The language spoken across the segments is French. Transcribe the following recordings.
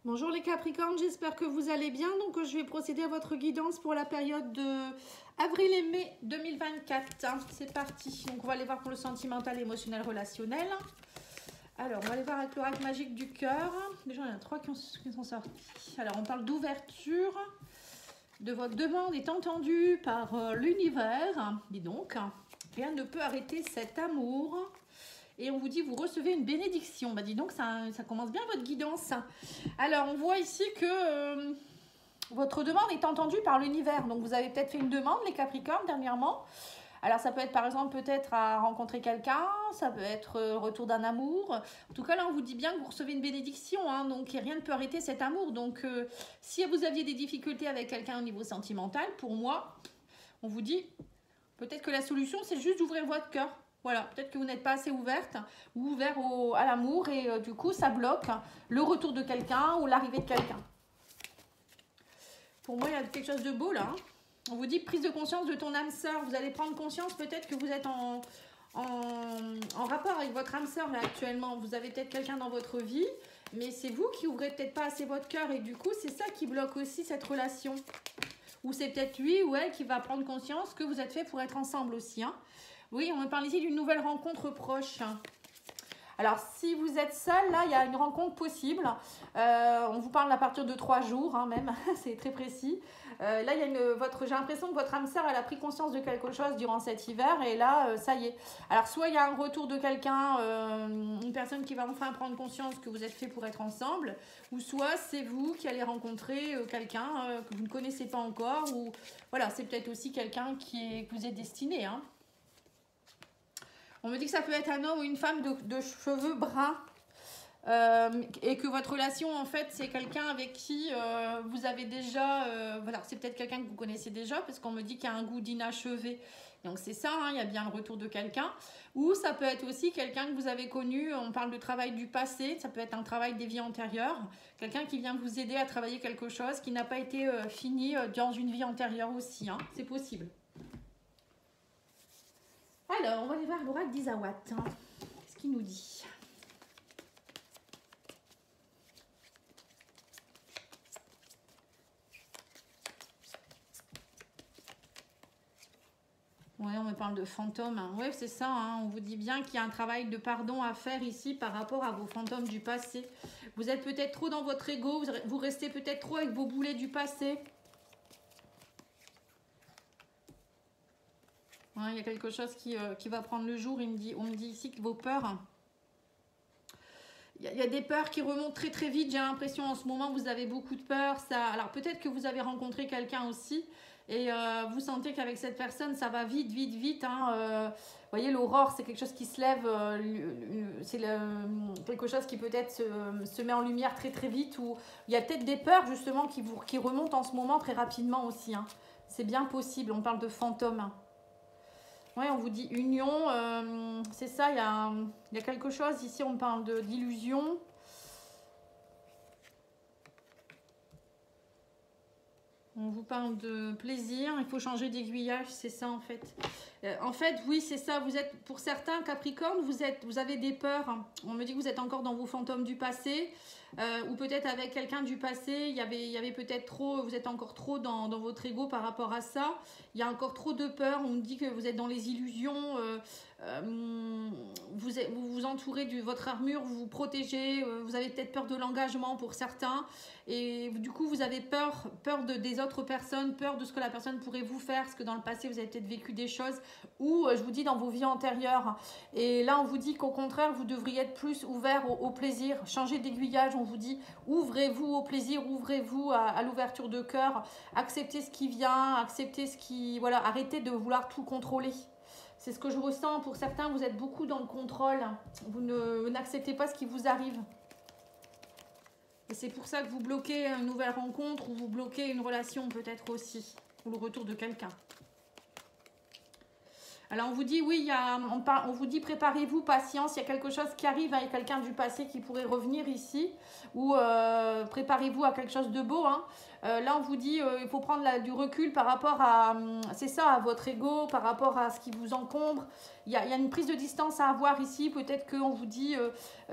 Bonjour les Capricornes, j'espère que vous allez bien. Donc je vais procéder à votre guidance pour la période de avril et mai 2024. C'est parti. Donc on va aller voir pour le sentimental, émotionnel, relationnel. Alors on va aller voir avec l'oracle magique du cœur. Déjà il y en a 3 qui sont sortis. Alors on parle d'ouverture, de votre demande est entendue par l'univers. Dis donc, rien ne peut arrêter cet amour. Et on vous dit, vous recevez une bénédiction. Bah dis donc, ça commence bien votre guidance. Alors, on voit ici que votre demande est entendue par l'univers. Donc, vous avez peut-être fait une demande, les Capricornes, dernièrement. Alors, ça peut être, par exemple, peut-être à rencontrer quelqu'un. Ça peut être retour d'un amour. En tout cas, là, on vous dit bien que vous recevez une bénédiction. Hein, donc, rien ne peut arrêter cet amour. Donc, si vous aviez des difficultés avec quelqu'un au niveau sentimental, pour moi, on vous dit, peut-être que la solution, c'est juste d'ouvrir votre cœur. Voilà, peut-être que vous n'êtes pas assez ouverte ou ouvert à l'amour et du coup, ça bloque le retour de quelqu'un ou l'arrivée de quelqu'un. Pour moi, il y a quelque chose de beau là. Hein. On vous dit prise de conscience de ton âme sœur. Vous allez prendre conscience peut-être que vous êtes en rapport avec votre âme sœur là actuellement. Vous avez peut-être quelqu'un dans votre vie, mais c'est vous qui ouvrez peut-être pas assez votre cœur et du coup, c'est ça qui bloque aussi cette relation. Ou c'est peut-être lui ou elle qui va prendre conscience que vous êtes fait pour être ensemble aussi. Hein. Oui, on me parle ici d'une nouvelle rencontre proche. Alors, si vous êtes seul, là, il y a une rencontre possible. On vous parle à partir de 3 jours, hein, même. C'est très précis. Là, il y a j'ai l'impression que votre âme sœur, elle a pris conscience de quelque chose durant cet hiver. Et là, ça y est. Alors, soit il y a un retour de quelqu'un, une personne qui va enfin prendre conscience que vous êtes fait pour être ensemble. Ou soit c'est vous qui allez rencontrer quelqu'un que vous ne connaissez pas encore. Ou voilà, c'est peut-être aussi quelqu'un que vous êtes destiné, hein. On me dit que ça peut être un homme ou une femme de cheveux bruns et que votre relation, en fait, c'est quelqu'un avec qui vous avez déjà... voilà, c'est peut-être quelqu'un que vous connaissez déjà parce qu'on me dit qu'il y a un goût d'inachevé. Donc, c'est ça, hein, il y a bien le retour de quelqu'un. Ou ça peut être aussi quelqu'un que vous avez connu, on parle de travail du passé, ça peut être un travail des vies antérieures. Quelqu'un qui vient vous aider à travailler quelque chose qui n'a pas été fini dans une vie antérieure aussi. Hein, c'est possible. Alors, on va aller voir l'oracle d'Isawat. Hein. Qu'est-ce qu'il nous dit? Oui, on me parle de fantômes. Hein. Oui, c'est ça. Hein. On vous dit bien qu'il y a un travail de pardon à faire ici par rapport à vos fantômes du passé. Vous êtes peut-être trop dans votre ego. Vous restez peut-être trop avec vos boulets du passé. Ouais, il y a quelque chose qui va prendre le jour. On me dit ici que vos peurs... Il y a des peurs qui remontent très très vite. J'ai l'impression en ce moment vous avez beaucoup de peur. Alors peut-être que vous avez rencontré quelqu'un aussi et vous sentez qu'avec cette personne ça va vite, vite, vite. Hein. Vous voyez, l'aurore c'est quelque chose qui se lève. C'est quelque chose qui peut-être se met en lumière très très vite. Ou il y a peut-être des peurs justement qui remontent en ce moment très rapidement aussi. Hein. C'est bien possible. On parle de fantômes. Hein. Oui, on vous dit union, c'est ça, il y a quelque chose, ici on parle d'illusion. On vous parle de plaisir, il faut changer d'aiguillage, c'est ça en fait. En fait, oui, c'est ça, vous êtes, pour certains Capricornes, vous avez des peurs. Hein. On me dit que vous êtes encore dans vos fantômes du passé. Ou peut-être avec quelqu'un du passé, il y avait peut-être trop, vous êtes encore trop dans votre ego par rapport à ça. Il y a encore trop de peur, on me dit que vous êtes dans les illusions, vous vous entourez de votre armure, vous vous protégez, vous avez peut-être peur de l'engagement pour certains. Et du coup, vous avez peur des autres personnes, peur de ce que la personne pourrait vous faire, parce que dans le passé, vous avez peut-être vécu des choses, ou je vous dis dans vos vies antérieures. Et là, on vous dit qu'au contraire, vous devriez être plus ouvert au plaisir, changer d'aiguillage. On vous dit, ouvrez-vous au plaisir, ouvrez-vous à l'ouverture de cœur, acceptez ce qui vient, acceptez ce qui... Voilà, arrêtez de vouloir tout contrôler. C'est ce que je ressens. Pour certains, vous êtes beaucoup dans le contrôle. Vous n'acceptez pas ce qui vous arrive. Et c'est pour ça que vous bloquez une nouvelle rencontre ou vous bloquez une relation peut-être aussi. Ou le retour de quelqu'un. Alors on vous dit, oui, on vous dit préparez-vous, patience, il y a quelque chose qui arrive, hein, il y a quelqu'un du passé qui pourrait revenir ici, ou préparez-vous à quelque chose de beau. Hein. Là on vous dit, il faut prendre du recul par rapport à, c'est ça, à votre ego, par rapport à ce qui vous encombre. Il y a une prise de distance à avoir ici, peut-être qu'on vous dit,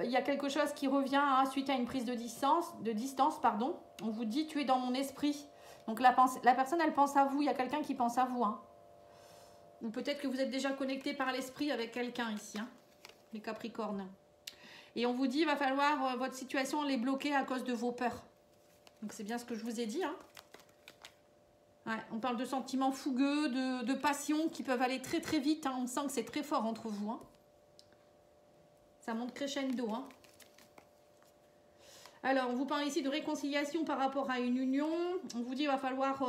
il y a quelque chose qui revient hein, suite à une prise de distance, pardon. On vous dit, tu es dans mon esprit. Donc la personne, elle pense à vous, il y a quelqu'un qui pense à vous, hein. Ou peut-être que vous êtes déjà connecté par l'esprit avec quelqu'un ici, hein, les Capricornes. Et on vous dit, il va falloir, votre situation, elle est bloquée à cause de vos peurs. Donc c'est bien ce que je vous ai dit. Hein. Ouais, on parle de sentiments fougueux, de passions qui peuvent aller très très vite. Hein. On sent que c'est très fort entre vous. Hein. Ça monte crescendo. Hein. Alors, on vous parle ici de réconciliation par rapport à une union. On vous dit qu'il va falloir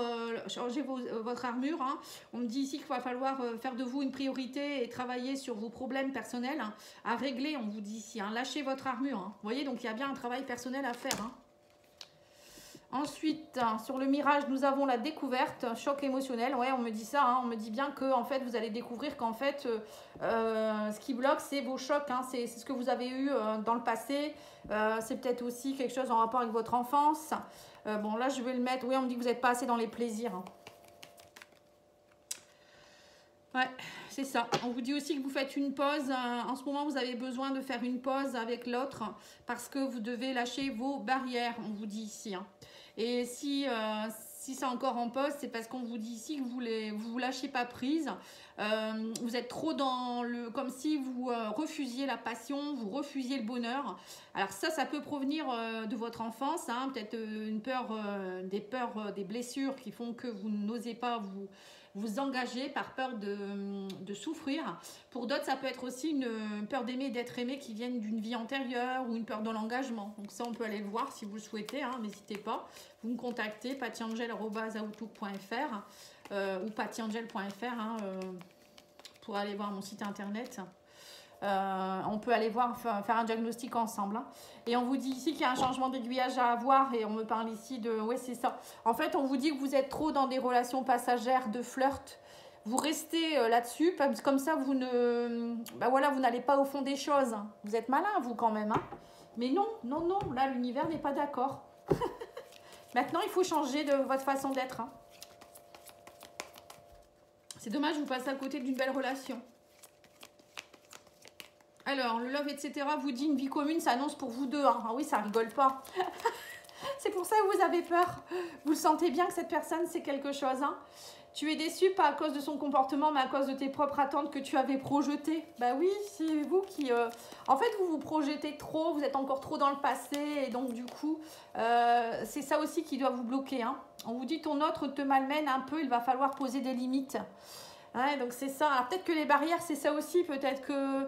changer votre armure. Hein. On me dit ici qu'il va falloir faire de vous une priorité et travailler sur vos problèmes personnels hein, à régler, on vous dit ici. Hein. Lâchez votre armure. Hein. Vous voyez, donc il y a bien un travail personnel à faire. Hein. Ensuite, sur le mirage, nous avons la découverte, choc émotionnel. Ouais, on me dit ça, hein, on me dit bien que en fait, vous allez découvrir qu'en fait, ce qui bloque, c'est vos chocs. Hein, c'est ce que vous avez eu dans le passé. C'est peut-être aussi quelque chose en rapport avec votre enfance. Bon, là, je vais le mettre. Oui, on me dit que vous n'êtes pas assez dans les plaisirs. Hein. Ouais, c'est ça. On vous dit aussi que vous faites une pause. En ce moment, vous avez besoin de faire une pause avec l'autre parce que vous devez lâcher vos barrières, on vous dit ici. Hein. Et si c'est encore en pause, c'est parce qu'on vous dit ici que vous lâchez pas prise. Vous êtes trop dans le... Comme si vous refusiez la passion, vous refusiez le bonheur. Alors ça peut provenir de votre enfance. Hein, peut-être une peur, des blessures qui font que vous n'osez pas vous engager par peur de souffrir. Pour d'autres, ça peut être aussi une peur d'aimer et d'être aimé qui viennent d'une vie antérieure ou une peur de l'engagement. Donc ça, on peut aller le voir si vous le souhaitez, hein, n'hésitez pas. Vous me contactez, pattyangel@outlook.fr ou pattyangel.fr hein, pour aller voir mon site internet. On peut aller voir, faire un diagnostic ensemble. Hein. Et on vous dit ici qu'il y a un changement d'aiguillage à avoir et on me parle ici de... Oui, c'est ça. En fait, on vous dit que vous êtes trop dans des relations passagères, de flirt. Vous restez là-dessus, comme ça, vous ne... Ben voilà, vous n'allez pas au fond des choses. Vous êtes malin, vous, quand même. Hein. Mais non, non, non, là, l'univers n'est pas d'accord. Maintenant, il faut changer de votre façon d'être. Hein. C'est dommage, vous passez à côté d'une belle relation. Alors, le love, etc. vous dit une vie commune s'annonce pour vous deux. Hein. Ah oui, ça rigole pas. C'est pour ça que vous avez peur. Vous le sentez bien que cette personne, c'est quelque chose. Hein. Tu es déçu, pas à cause de son comportement, mais à cause de tes propres attentes que tu avais projetées. Bah oui, c'est vous qui... En fait, vous vous projetez trop, vous êtes encore trop dans le passé. Et donc, du coup, c'est ça aussi qui doit vous bloquer. Hein. On vous dit, ton autre te malmène un peu, il va falloir poser des limites. Ouais, donc c'est ça. Alors peut-être que les barrières, c'est ça aussi. Peut-être que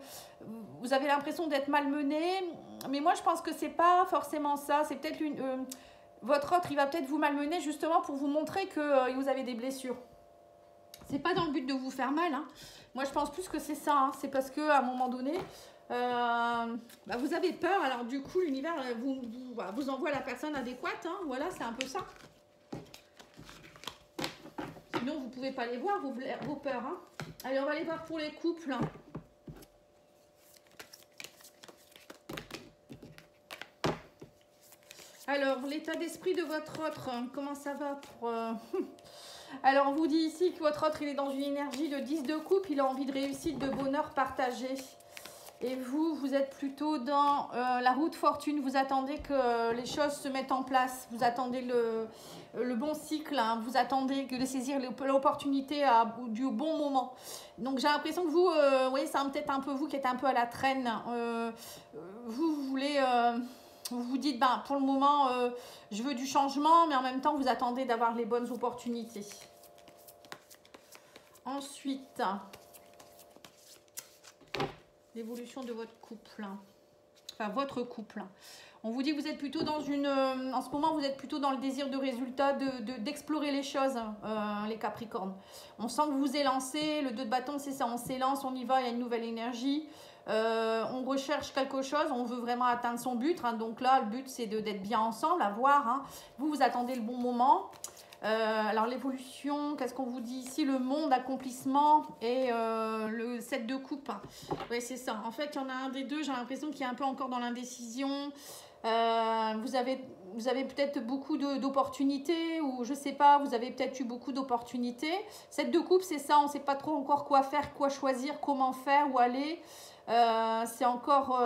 vous avez l'impression d'être malmené. Mais moi, je pense que c'est pas forcément ça. C'est peut-être votre autre, il va peut-être vous malmener justement pour vous montrer que vous avez des blessures. C'est pas dans le but de vous faire mal. Hein. Moi, je pense plus que c'est ça. Hein. C'est parce qu'à un moment donné, vous avez peur. Alors du coup, l'univers vous envoie la personne adéquate. Hein. Voilà, c'est un peu ça. Sinon, vous ne pouvez pas les voir, vos peurs. Hein. Allez, on va les voir pour les couples. Alors, l'état d'esprit de votre autre, comment ça va pour... Alors, on vous dit ici que votre autre, il est dans une énergie de 10 de coupe. Il a envie de réussite, de bonheur partagé. Et vous êtes plutôt dans la route fortune. Vous attendez que les choses se mettent en place. Vous attendez le bon cycle. Hein. Vous attendez de saisir l'opportunité du bon moment. Donc, j'ai l'impression que vous, oui, c'est peut-être un peu vous qui êtes un peu à la traîne. Vous voulez... vous vous dites, ben, pour le moment, je veux du changement, mais en même temps, vous attendez d'avoir les bonnes opportunités. Ensuite... l'évolution de votre couple, enfin votre couple. On vous dit que vous êtes plutôt dans une... en ce moment, vous êtes plutôt dans le désir de résultat, d'explorer les choses, les Capricornes. On sent que vous vous élancez, le 2 de bâton, c'est ça, on s'élance, on y va, il y a une nouvelle énergie. On recherche quelque chose, on veut vraiment atteindre son but. Hein, donc là, le but, c'est d'être bien ensemble, à voir. Hein. Vous attendez le bon moment. Alors l'évolution, qu'est-ce qu'on vous dit ici? Le monde, accomplissement et le 7 de coupe. Oui, c'est ça. En fait, il y en a un des deux, j'ai l'impression qu'il est un peu encore dans l'indécision. Vous avez peut-être beaucoup d'opportunités ou je sais pas, vous avez peut-être eu beaucoup d'opportunités. 7 de coupe, c'est ça, on ne sait pas trop encore quoi faire, quoi choisir, comment faire, où aller. C'est encore...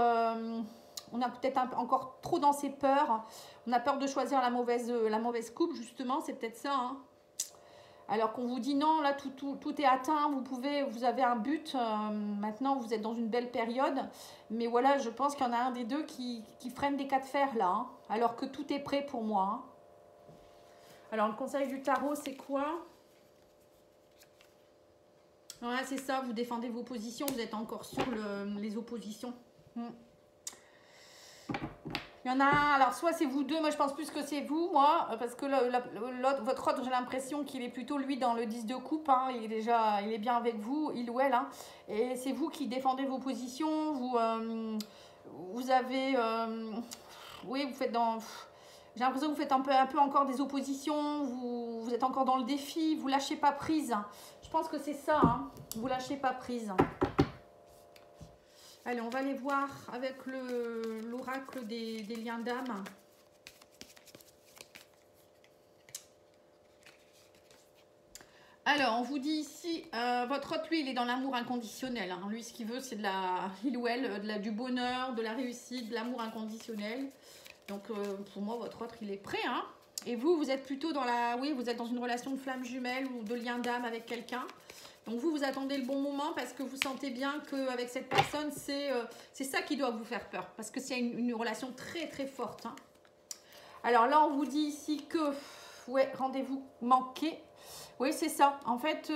on a peut-être encore trop dans ses peurs. On a peur de choisir la mauvaise coupe, justement, c'est peut-être ça. Hein. Alors qu'on vous dit non, là, tout est atteint, vous avez un but. Maintenant, vous êtes dans une belle période. Mais voilà, je pense qu'il y en a un des deux qui freine des cas de fer, là. Hein, alors que tout est prêt pour moi. Hein. Alors, le conseil du tarot, c'est quoi? Ouais, c'est ça, vous défendez vos positions, vous êtes encore sur les oppositions. Il y en a un, alors soit c'est vous deux, moi je pense plus que c'est vous, moi, parce que votre autre, j'ai l'impression qu'il est plutôt lui dans le 10 de coupe, hein, il est bien avec vous, il ou elle, hein, et c'est vous qui défendez vos positions, vous avez, oui, vous faites dans, j'ai l'impression que vous faites un peu encore des oppositions, vous êtes encore dans le défi, vous lâchez pas prise, je pense que c'est ça, hein, vous lâchez pas prise. Allez, on va aller voir avec l'oracle des liens d'âme. Alors, on vous dit ici, votre autre, lui, il est dans l'amour inconditionnel. Hein. Lui, ce qu'il veut, c'est il ou elle, du bonheur, de la réussite, de l'amour inconditionnel. Donc, pour moi, votre autre, il est prêt. Hein. Et vous êtes plutôt dans vous êtes dans une relation de flamme jumelle ou de lien d'âme avec quelqu'un. Donc vous attendez le bon moment parce que vous sentez bien qu'avec cette personne, c'est ça qui doit vous faire peur. Parce que c'est une relation très très forte. Hein. Alors là, on vous dit ici que, ouais, rendez-vous manqué. Oui, c'est ça. En fait,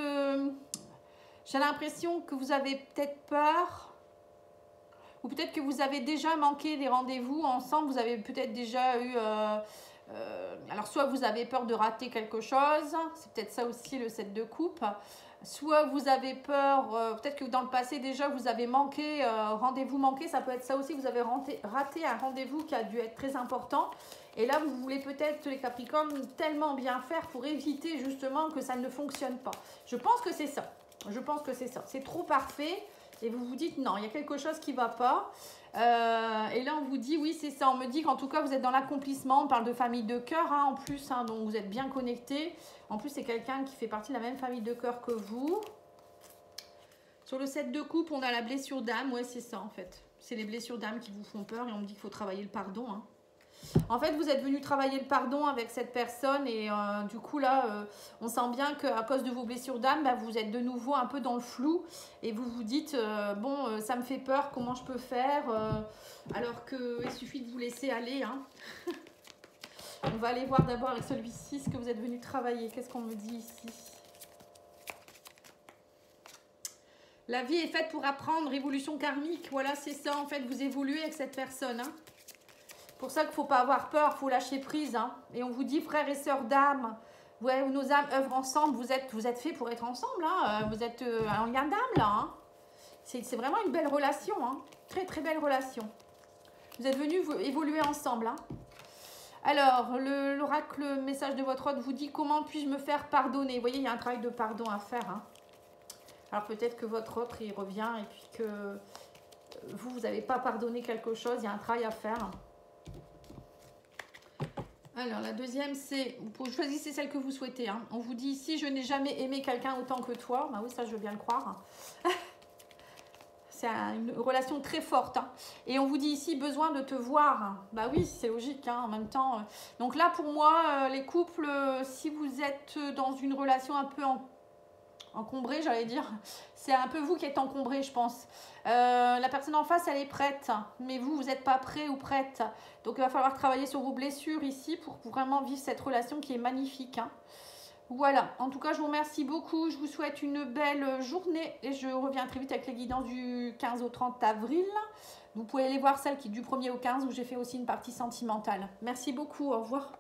j'ai l'impression que vous avez peut-être peur. Ou peut-être que vous avez déjà manqué des rendez-vous ensemble. Vous avez peut-être déjà eu... alors soit vous avez peur de rater quelque chose. C'est peut-être ça aussi le 7 de coupe. Soit vous avez peur, peut-être que dans le passé déjà vous avez manqué, rendez-vous manqué, ça peut être ça aussi, vous avez raté un rendez-vous qui a dû être très important. Et là vous voulez peut-être les Capricornes tellement bien faire pour éviter justement que ça ne fonctionne pas. Je pense que c'est ça, c'est trop parfait et vous vous dites non, il y a quelque chose qui ne va pas. Et là on vous dit oui c'est ça, on me dit qu'en tout cas vous êtes dans l'accomplissement, on parle de famille de cœur hein, en plus, hein, donc vous êtes bien connectés. En plus c'est quelqu'un qui fait partie de la même famille de cœur que vous. Sur le 7 de coupe on a la blessure d'âme, ouais c'est ça en fait. C'est les blessures d'âme qui vous font peur et on me dit qu'il faut travailler le pardon. Hein. En fait, vous êtes venu travailler le pardon avec cette personne et du coup, là, on sent bien qu'à cause de vos blessures d'âme, bah, vous êtes de nouveau un peu dans le flou et vous vous dites, bon, ça me fait peur, comment je peux faire alors qu'il suffit de vous laisser aller. Hein. On va aller voir d'abord avec celui-ci ce que vous êtes venu travailler. Qu'est-ce qu'on me dit ici? La vie est faite pour apprendre, évolution karmique. Voilà, c'est ça, en fait, vous évoluez avec cette personne. Hein. C'est pour ça qu'il ne faut pas avoir peur, il faut lâcher prise. Hein. Et on vous dit, frères et sœurs d'âme, ouais, nos âmes œuvrent ensemble, vous êtes faits pour être ensemble. Hein. Vous êtes en lien d'âme, là. Hein. C'est vraiment une belle relation. Hein. Très, très belle relation. Vous êtes venus évoluer ensemble. Hein. Alors, l'oracle message de votre hôte vous dit, comment puis-je me faire pardonner? Vous voyez, il y a un travail de pardon à faire. Hein. Alors, peut-être que votre autre, il revient et puis que vous n'avez pas pardonné quelque chose. Il y a un travail à faire. Alors, la deuxième, c'est, vous choisissez celle que vous souhaitez. Hein. On vous dit ici, je n'ai jamais aimé quelqu'un autant que toi. Bah oui, ça, je veux bien le croire. C'est une relation très forte. Hein. Et on vous dit ici, besoin de te voir. Bah oui, c'est logique, hein, en même temps. Donc là, pour moi, les couples, si vous êtes dans une relation un peu encombrée, j'allais dire, c'est un peu vous qui êtes encombré, je pense. La personne en face, elle est prête, mais vous n'êtes pas prêt ou prête. Donc, il va falloir travailler sur vos blessures ici pour vraiment vivre cette relation qui est magnifique. Hein. Voilà, en tout cas, je vous remercie beaucoup. Je vous souhaite une belle journée et je reviens très vite avec les guidances du 15 au 30 avril. Vous pouvez aller voir celle qui est du 1er au 15 où j'ai fait aussi une partie sentimentale. Merci beaucoup, au revoir.